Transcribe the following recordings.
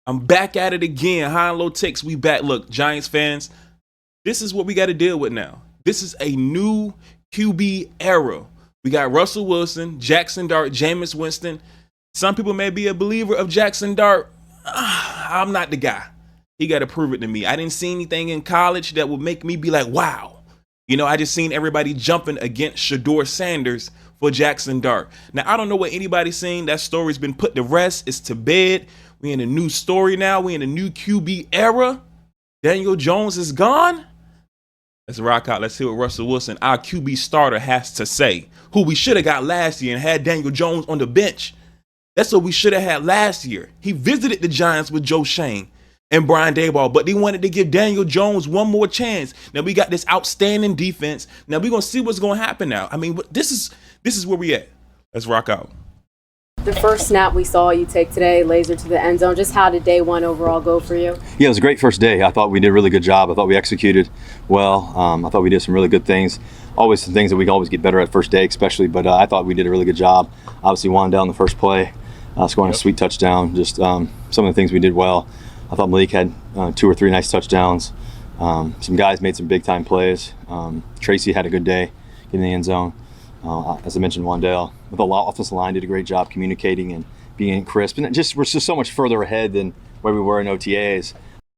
I'm back at it again. High and low takes, we back. Look, Giants fans, this is what we got to deal with now. This is a new QB era. We got Russell Wilson, Jaxson Dart, Jameis Winston. Some people may be a believer of Jaxson Dart. I'm not the guy. He got to prove it to me. I didn't see anything in college that would make me be like, wow. You know, I just seen everybody jumping against Shedeur Sanders for Jaxson Dart. Now, I don't know what anybody's seen. That story's been put to rest. It's to bed. We in a new story now. We in a new QB era. Daniel Jones is gone. Let's rock out. Let's hear what Russell Wilson, our QB starter, has to say. Who we should have got last year and had Daniel Jones on the bench. That's what we should have had last year. He visited the Giants with Joe Shane and Brian Daboll, but they wanted to give Daniel Jones one more chance. Now we got this outstanding defense. Now we're gonna see what's gonna happen now. I mean, this is where we at. Let's rock out. The first snap we saw you take today, laser to the end zone. Just how did day one overall go for you? Yeah, it was a great first day. I thought we did a really good job. I thought we executed well. I thought we did some really good things. Always some things that we can always get better at first day, especially. But I thought we did a really good job. Obviously, one down the first play, scoring a sweet touchdown. Just some of the things we did well. I thought Malik had 2 or 3 nice touchdowns. Some guys made some big-time plays. Tracy had a good day in the end zone. As I mentioned, Wandale, with the offensive line, did a great job communicating and being crisp. And we're just so much further ahead than where we were in OTAs.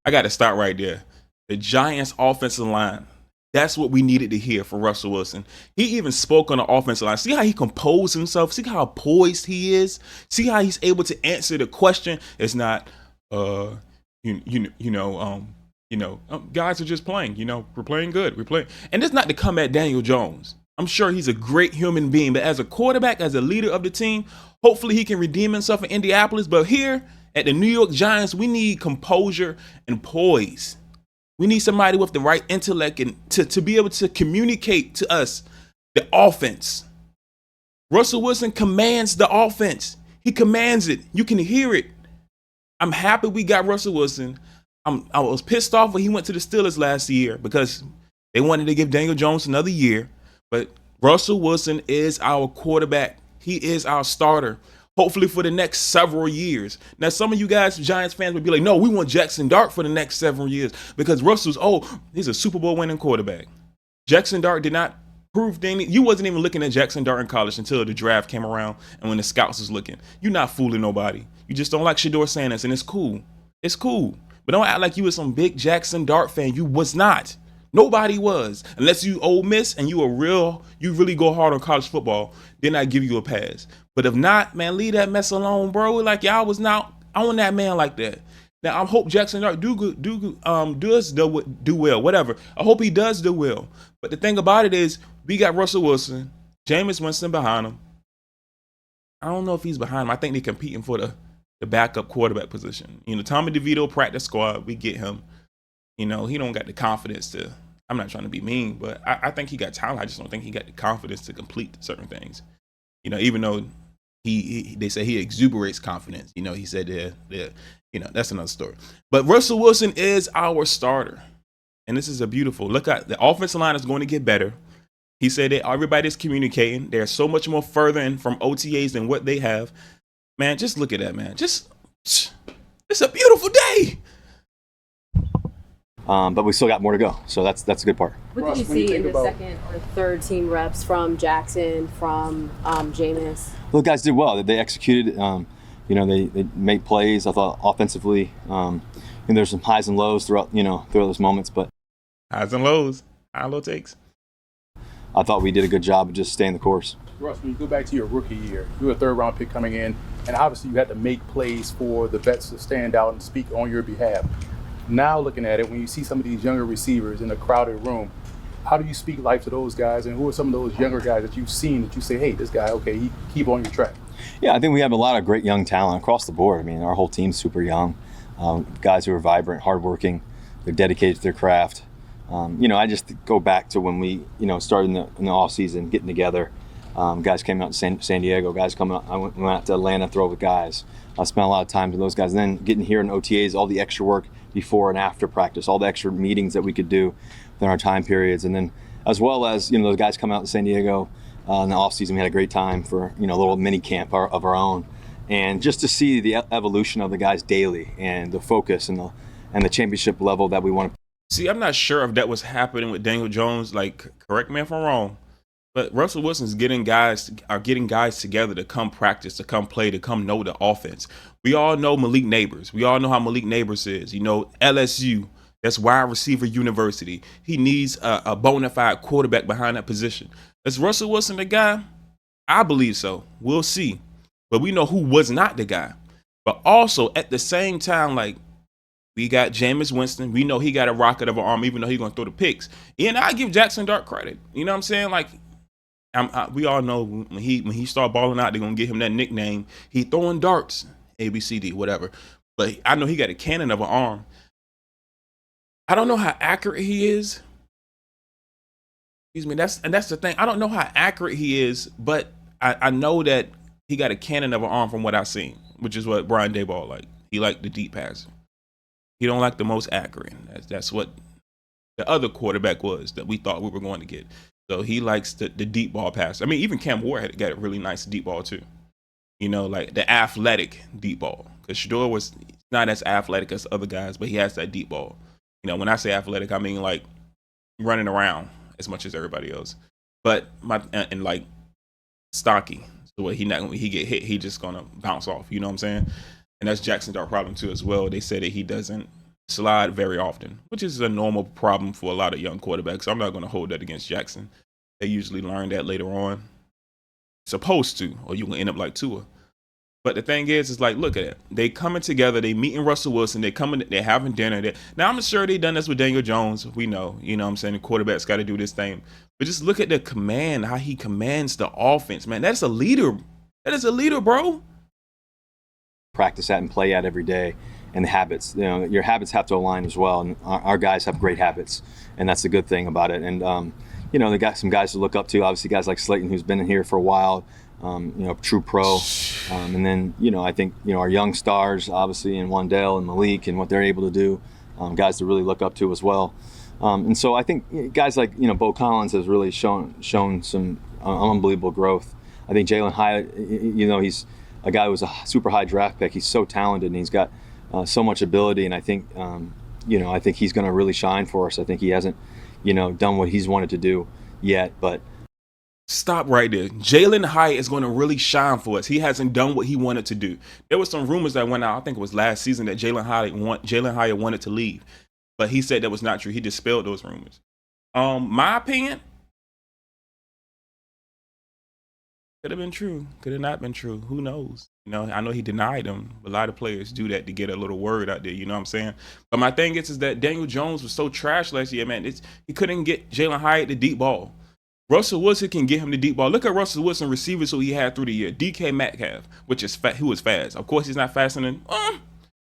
I got to start right there. The Giants' offensive line. That's what we needed to hear from Russell Wilson. He even spoke on the offensive line. See how he composed himself? See how poised he is? See how he's able to answer the question? It's not, guys are just playing. We're playing good. We're playing. And it's not to come at Daniel Jones. I'm sure he's a great human being, but as a quarterback, as a leader of the team, hopefully he can redeem himself in Indianapolis. But here at the New York Giants, we need composure and poise. We need somebody with the right intellect and to be able to communicate to us the offense. Russell Wilson commands the offense. He commands it. You can hear it. I'm happy we got Russell Wilson. I was pissed off when he went to the Steelers last year because they wanted to give Daniel Jones another year. But Russell Wilson is our quarterback. He is our starter, hopefully for the next several years. Now, some of you guys, Giants fans, would be like, no, we want Jaxson Dart for the next several years because Russell's, he's a Super Bowl winning quarterback. Jaxson Dart did not prove anything. You wasn't even looking at Jaxson Dart in college until the draft came around and when the scouts was looking. You're not fooling nobody. You just don't like Shedeur Sanders, and it's cool. It's cool. But don't act like you was some big Jaxson Dart fan. You was not. Nobody was. Unless you Ole Miss and you really go hard on college football, then I give you a pass. But if not, man, leave that mess alone, bro. Like y'all was not on that man like that. Now I hope Jaxson Dart does do well, whatever. I hope he does do well. But the thing about it is, we got Russell Wilson, Jameis Winston behind him. I don't know if he's behind him. I think they're competing for the backup quarterback position. Tommy DeVito practice squad, we get him. He don't got the confidence to. I'm not trying to be mean, but I think he got talent. I just don't think he got the confidence to complete certain things. Even though they say he exuberates confidence. He said that's another story. But Russell Wilson is our starter. And this is a beautiful look at the offensive line is going to get better. He said that everybody's communicating. They're so much more further in from OTAs than what they have. Man, just look at that, man. It's a beautiful day. But we still got more to go, so that's a good part. What did you see in the second or third team reps from Jaxson, from Jameis? Well, the guys did well. They executed. They made plays. I thought offensively, and there's some highs and lows throughout those moments. But highs and lows, high low takes. I thought we did a good job of just staying the course. Russ, when you go back to your rookie year, you were a third-round pick coming in, and obviously you had to make plays for the vets to stand out and speak on your behalf. Now looking at it, when you see some of these younger receivers in a crowded room, how do you speak life to those guys, and who are some of those younger guys that you've seen that you say, hey, this guy, okay, he keep on your track? Yeah, I think we have a lot of great young talent across the board. I mean, our whole team's super young. Guys who are vibrant, hardworking, they're dedicated to their craft. I just go back to when we, started in the off season, getting together. Guys came out to San Diego. Guys coming out. I went out to Atlanta, throw with guys. I spent a lot of time with those guys. And then getting here in OTAs, all the extra work before and after practice, all the extra meetings that we could do within our time periods, and then as well as those guys come out to San Diego in the off season. We had a great time for a little mini camp of our own, And just to see the evolution of the guys daily and the focus and the championship level that we want to. See, I'm not sure if that was happening with Daniel Jones. Like, correct me if I'm wrong, but Russell Wilson's getting guys together to come practice, to come play, to come know the offense. We all know Malik Neighbors. We all know how Malik Neighbors is. You know, LSU, that's wide receiver university. He needs a bona fide quarterback behind that position. Is Russell Wilson the guy? I believe so. We'll see. But we know who was not the guy. But also, at the same time, like, we got Jameis Winston. We know he got a rocket of an arm, even though he's going to throw the picks. And I give Jaxson Dart credit. You know what I'm saying? Like, we all know when he start balling out, they're going to give him that nickname. He throwing darts, A, B, C, D, whatever. But I know he got a cannon of an arm. I don't know how accurate he is. Excuse me. That's the thing. I don't know how accurate he is, but I know that he got a cannon of an arm from what I've seen, which is what Brian Daboll like. He liked the deep passer. He don't like the most accurate. That's what the other quarterback was that we thought we were going to get. So he likes the deep ball pass. I mean, even Cam Ward had got a really nice deep ball too. You know, like the athletic deep ball. Because Shador was not as athletic as other guys, but he has that deep ball. You know, when I say athletic, I mean like running around as much as everybody else. But and like stocky. The way he get hit, he just gonna bounce off. You know what I'm saying? And that's Jaxson Dart problem too as well. They said that he doesn't slide very often, which is a normal problem for a lot of young quarterbacks. I'm not going to hold that against Jackson. They usually learn that later on. Supposed to, or you can end up like Tua. But the thing is like, look at it. They coming together. They meeting Russell Wilson. They're having dinner. Now, I'm sure they done this with Daniel Jones. We know. You know what I'm saying? The quarterback's got to do this thing. But just look at the command, how he commands the offense, man. That's a leader. That is a leader, bro. Practice at and play at every day, and the habits. You know, your habits have to align as well. And our guys have great habits, and that's the good thing about it. And you know, they got some guys to look up to. Obviously, guys like Slayton, who's been in here for a while. You know, true pro. And then, you know, I think, you know, our young stars, obviously, in Wandale and Malik and what they're able to do, guys to really look up to as well. And so I think guys like, you know, Bo Collins has really shown some unbelievable growth. I think Jalen Hyatt, you know, he's a guy who was a super high draft pick. He's so talented and he's got so much ability. And I think, you know, I think he's going to really shine for us. I think he hasn't, you know, done what he's wanted to do yet, but. Stop right there. Jalen Hyatt is going to really shine for us. He hasn't done what he wanted to do. There was some rumors that went out, I think it was last season, that Jalen Hyatt wanted to leave. But he said that was not true. He dispelled those rumors. My opinion, could have been true. Could have not been true. Who knows? You know, I know he denied them. A lot of players do that to get a little word out there. You know what I'm saying? But my thing is that Daniel Jones was so trash last year, man. He couldn't get Jalen Hyatt the deep ball. Russell Wilson can get him the deep ball. Look at Russell Wilson receivers who he had through the year. DK Metcalf, who was fast. Of course, he's not faster than.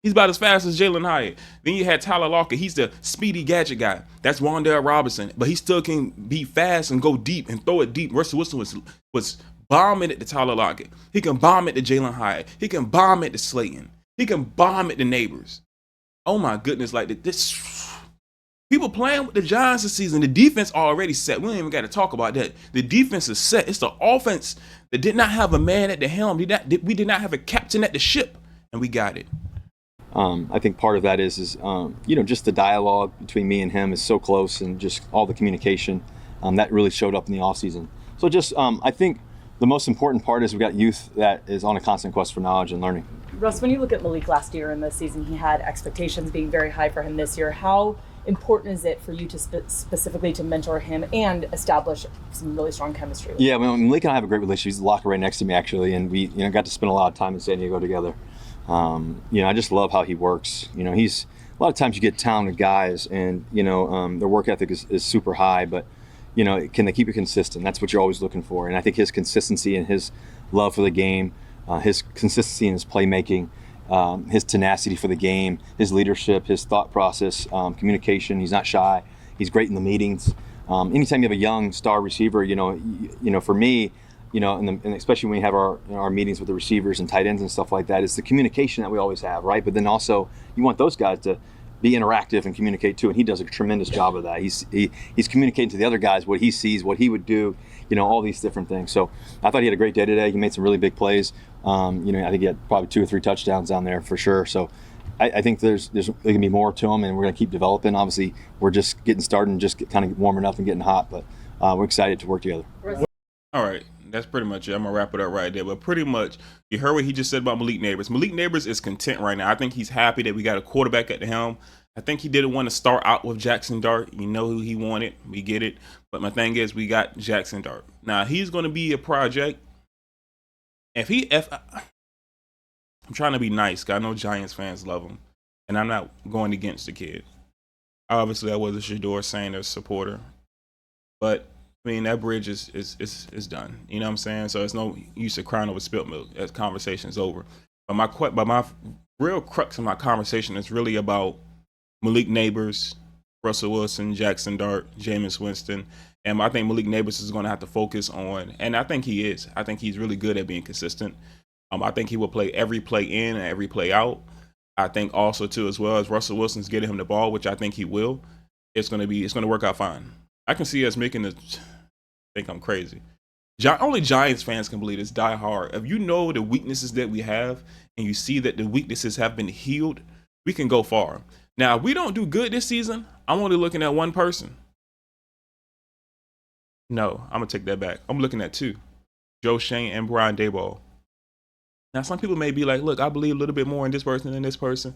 He's about as fast as Jalen Hyatt. Then you had Tyler Lockett. He's the speedy gadget guy. That's Wandale Robinson. But he still can be fast and go deep and throw it deep. Russell Wilson was bombing it to Tyler Lockett. He can bomb it to Jalen Hyatt. He can bomb it to Slayton. He can bomb it to Neighbors. Oh my goodness, like this. People playing with the Giants this season, the defense already set. We don't even got to talk about that. The defense is set. It's the offense that did not have a man at the helm. We did not have a captain at the ship, and we got it. I think part of that is you know, just the dialogue between me and him is so close, and just all the communication that really showed up in the offseason. So just I think the most important part is we got youth that is on a constant quest for knowledge and learning. Russ, when you look at Malik last year and this season, he had expectations being very high for him this year. How important is it for you to specifically to mentor him and establish some really strong chemistry? Yeah, Malik and I have a great relationship. He's the locker right next to me, actually, and we, you know, got to spend a lot of time in San Diego together. You know, I just love how he works. You know, a lot of times you get talented guys, and you know, their work ethic is super high, but you know, can they keep it consistent? That's what you're always looking for. And I think his consistency and his love for the game, his consistency in his playmaking, his tenacity for the game, his leadership, his thought process, communication. He's not shy. He's great in the meetings. Anytime you have a young star receiver, you know, for me, you know, and especially when we have our meetings with the receivers and tight ends and stuff like that, it's the communication that we always have, right? But then also you want those guys to be interactive and communicate too, and he does a tremendous job of that. He's communicating to the other guys what he sees, what he would do, all these different things. So I thought he had a great day today. He made some really big plays. I think he had probably 2 or 3 touchdowns down there for sure. So I think there's going to be more to him, and we're going to keep developing. Obviously, we're just getting started and just kind of warming up and getting hot, but we're excited to work together. All right. That's pretty much it. I'm going to wrap it up right there. But pretty much, you heard what he just said about Malik Neighbors. Malik Neighbors is content right now. I think he's happy that we got a quarterback at the helm. I think he didn't want to start out with Jaxson Dart. You know who he wanted. We get it. But my thing is, we got Jaxson Dart. Now, he's going to be a project. I'm trying to be nice, because I know Giants fans love him. And I'm not going against the kid. Obviously, I was a Shedeur Sanders supporter. But that bridge is done. You know what I'm saying? So it's no use of crying over spilt milk. That conversation's over. But my real crux of my conversation is really about Malik Neighbors, Russell Wilson, Jaxson Dart, Jameis Winston. And I think Malik Neighbors is going to have to focus on, and I think he is. I think he's really good at being consistent. I think he will play every play in and every play out. I think also too, as well as Russell Wilson's getting him the ball, which I think he will. It's going to work out fine. I can see us making the. Think I'm crazy. Only Giants fans can believe this. Die hard. If you know the weaknesses that we have, and you see that the weaknesses have been healed, we can go far. Now, if we don't do good this season, I'm only looking at one person. No, I'm gonna take that back. I'm looking at 2: Joe Shane and Brian Daboll. Now, some people may be like, "Look, I believe a little bit more in this person than this person."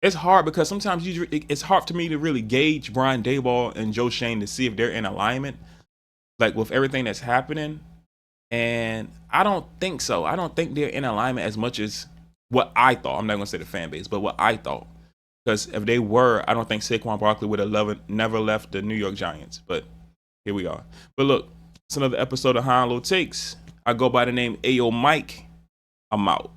It's hard because sometimes it's hard to me to really gauge Brian Daboll and Joe Shane to see if they're in alignment, like with everything that's happening. And I don't think so. I don't think they're in alignment as much as what I thought. I'm not going to say the fan base, but what I thought. Because if they were, I don't think Saquon Barkley would have never left the New York Giants. But here we are. But look, it's another episode of High and Low Takes. I go by the name Ayo Mike. I'm out.